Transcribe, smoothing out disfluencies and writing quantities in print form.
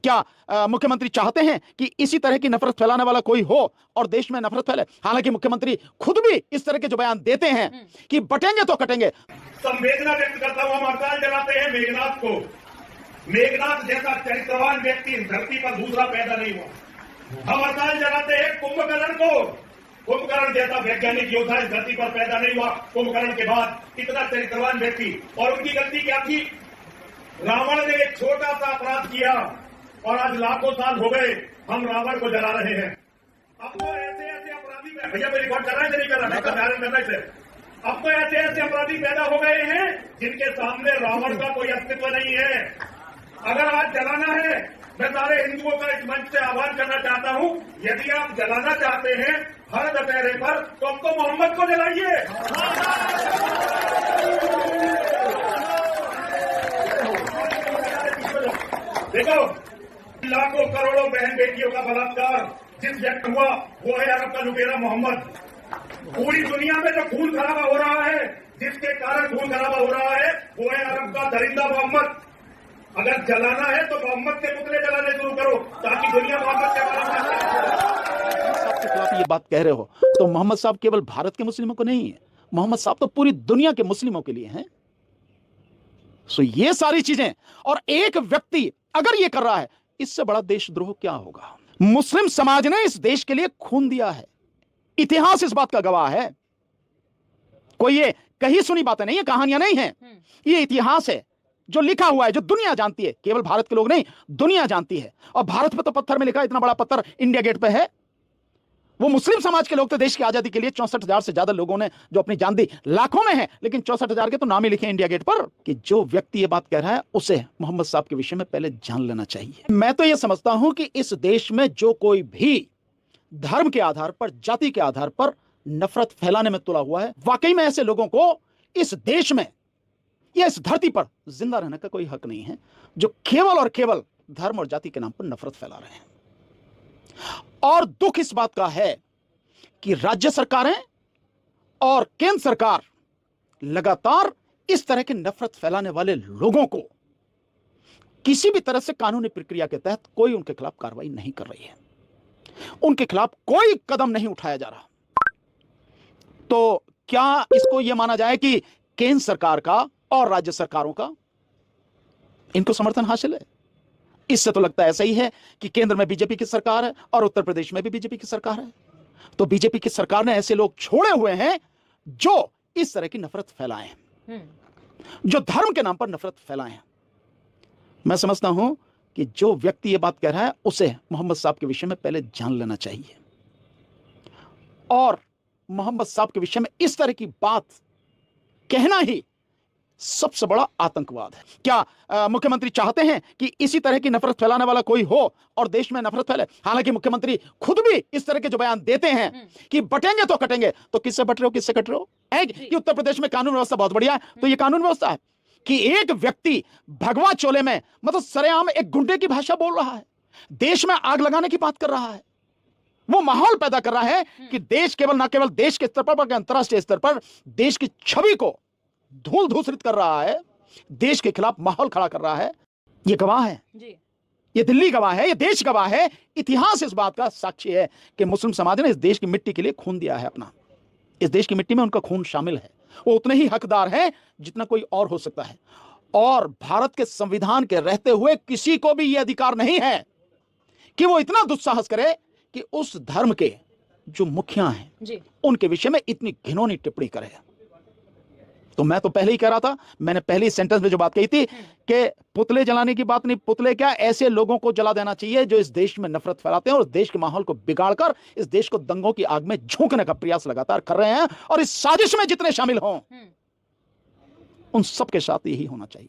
क्या मुख्यमंत्री चाहते हैं कि इसी तरह की नफरत फैलाने वाला कोई हो और देश में नफरत फैले? हालांकि मुख्यमंत्री खुद भी इस तरह के जो बयान देते हैं कि बटेंगे तो कटेंगे। संवेदना व्यक्त करता हुआ हम हड़ताल जलाते हैं मेघनाथ को। मेघनाथ जैसा चरित्रवान व्यक्ति इस धरती पर दूसरा पैदा नहीं हुआ। हम हड़ताल जलाते हैं कुंभकर्ण को। कुंभकर्ण जैसा वैज्ञानिक योद्धा इस धरती पर पैदा नहीं हुआ। कुंभकर्ण के बाद इतना चरित्रवान व्यक्ति, और उनकी गलती क्या थी? रावण ने एक छोटा सा अपराध किया और आज लाखों साल हो गए हम रावण को जला रहे हैं। अब तो ऐसे ऐसे अपराधी, भैया कोई रिकॉर्ड कर रहा है कि नहीं कर रहा? करना से अब तो ऐसे ऐसे अपराधी पैदा हो गए हैं जिनके सामने रावण का कोई अस्तित्व नहीं है। अगर आज जलाना है, मैं सारे हिंदुओं का इस मंच से आह्वान करना चाहता हूं, यदि आप जलाना चाहते हैं हर दशहरे पर, तो अब तो मोहम्मद को जलाइए। देखो, लाखों करोड़ों बहन बेटियों का बलात्कार जिस व्यक्ति हुआ वो है अरब का लुटेरा मोहम्मद। पूरी दुनिया में जो खून खराबा हो रहा है, जिसके कारण खून खराबा हो रहा है, वो है अरब का दरिंदा मोहम्मद। अगर जलाना है तो मोहम्मद के पुतले जलाने शुरू करो ताकि दुनिया मोहम्मद के के खिलाफ ये बात कह रहे हो तो मोहम्मद साहब केवल भारत के मुस्लिमों को नहीं है, मोहम्मद साहब तो पूरी दुनिया के मुस्लिमों के लिए हैं। सो ये सारी चीजें, और एक व्यक्ति अगर ये कर रहा है, इससे बड़ा देशद्रोह क्या होगा? मुस्लिम समाज ने इस देश के लिए खून दिया है, इतिहास इस बात का गवाह है। कोई ये कही सुनी बातें नहीं है, कहानियां नहीं है, ये इतिहास है जो लिखा हुआ है, जो दुनिया जानती है। केवल भारत के लोग नहीं, दुनिया जानती है। और भारत पे तो पत्थर में लिखा, इतना बड़ा पत्थर इंडिया गेट पे है। वो मुस्लिम समाज के लोग तो देश की आजादी के लिए 64,000 से ज्यादा लोगों ने जो अपनी जान दी, लाखों में है, लेकिन 64,000 के तो नाम ही लिखे इंडिया गेट पर। कि जो व्यक्ति ये बात कह रहा है उसे मोहम्मद साहब के विषय में पहले जान लेना चाहिए। मैं तो ये समझता हूं कि इस देश में जो कोई भी धर्म के आधार पर, जाति के आधार पर नफरत फैलाने में तुला हुआ है, वाकई में ऐसे लोगों को इस देश में या इस धरती पर जिंदा रहने का कोई हक नहीं है, जो केवल और केवल धर्म और जाति के नाम पर नफरत फैला रहे हैं। और दुख इस बात का है कि राज्य सरकारें और केंद्र सरकार लगातार इस तरह के नफरत फैलाने वाले लोगों को किसी भी तरह से कानूनी प्रक्रिया के तहत कोई उनके खिलाफ कार्रवाई नहीं कर रही है, उनके खिलाफ कोई कदम नहीं उठाया जा रहा। तो क्या इसको यह माना जाए कि केंद्र सरकार का और राज्य सरकारों का इनको समर्थन हासिल है? इससे तो लगता ऐसा ही है कि केंद्र में बीजेपी की सरकार है और उत्तर प्रदेश में भी बीजेपी की सरकार है। तो बीजेपी की सरकार ने ऐसे लोग छोड़े हुए हैं जो इस तरह की नफरत फैलाए हैं, जो धर्म के नाम पर नफरत फैलाए हैं। मैं समझता हूं कि जो व्यक्ति ये बात कह रहा है उसे मोहम्मद साहब के विषय में पहले जान लेना चाहिए, और मोहम्मद साहब के विषय में इस तरह की बात कहना ही सबसे बड़ा आतंकवाद है। क्या मुख्यमंत्री चाहते हैं कि इसी तरह की नफरत फैलाने वाला कोई हो और देश में नफरत फैले? हालांकि मुख्यमंत्री खुद भी इस तरह के जो बयान देते हैं कि बटेंगे तो कटेंगे, तो किससे बट रहे हो, किससे कट रहे हो? कि उत्तर प्रदेश में कानून व्यवस्था बहुत बढ़िया है, तो ये कानून व्यवस्था है कि एक व्यक्ति भगवा चोले में, मतलब सरेआम एक गुंडे की भाषा बोल रहा है, देश में आग लगाने की बात कर रहा है, वो माहौल पैदा कर रहा है कि देश केवल ना केवल देश के स्तर पर बल्कि अंतर्राष्ट्रीय स्तर पर देश की छवि को धूल धूसरित कर रहा है, देश के खिलाफ माहौल खड़ा कर रहा है। ये गवाह है जी, ये दिल्ली गवाह है, ये देश गवाह है, इतिहास इस बात का साक्षी है कि मुस्लिम समाज ने इस देश की मिट्टी के लिए खून दिया है अपना। इस देश की मिट्टी में उनका खून शामिल है, वो उतने ही हकदार हैं जितना कोई और हो सकता है। और भारत के संविधान के रहते हुए किसी को भी यह अधिकार नहीं है कि वो इतना दुस्साहस करे कि उस धर्म के जो मुखिया हैं उनके विषय में इतनी घिनौनी टिप्पणी करे। तो मैं तो पहले ही कह रहा था, मैंने पहले ही सेंटेंस में जो बात कही थी कि पुतले जलाने की बात नहीं, पुतले क्या, ऐसे लोगों को जला देना चाहिए जो इस देश में नफरत फैलाते हैं और देश के माहौल को बिगाड़कर इस देश को दंगों की आग में झोंकने का प्रयास लगातार कर रहे हैं। और इस साजिश में जितने शामिल हों उन सबके साथ यही होना चाहिए।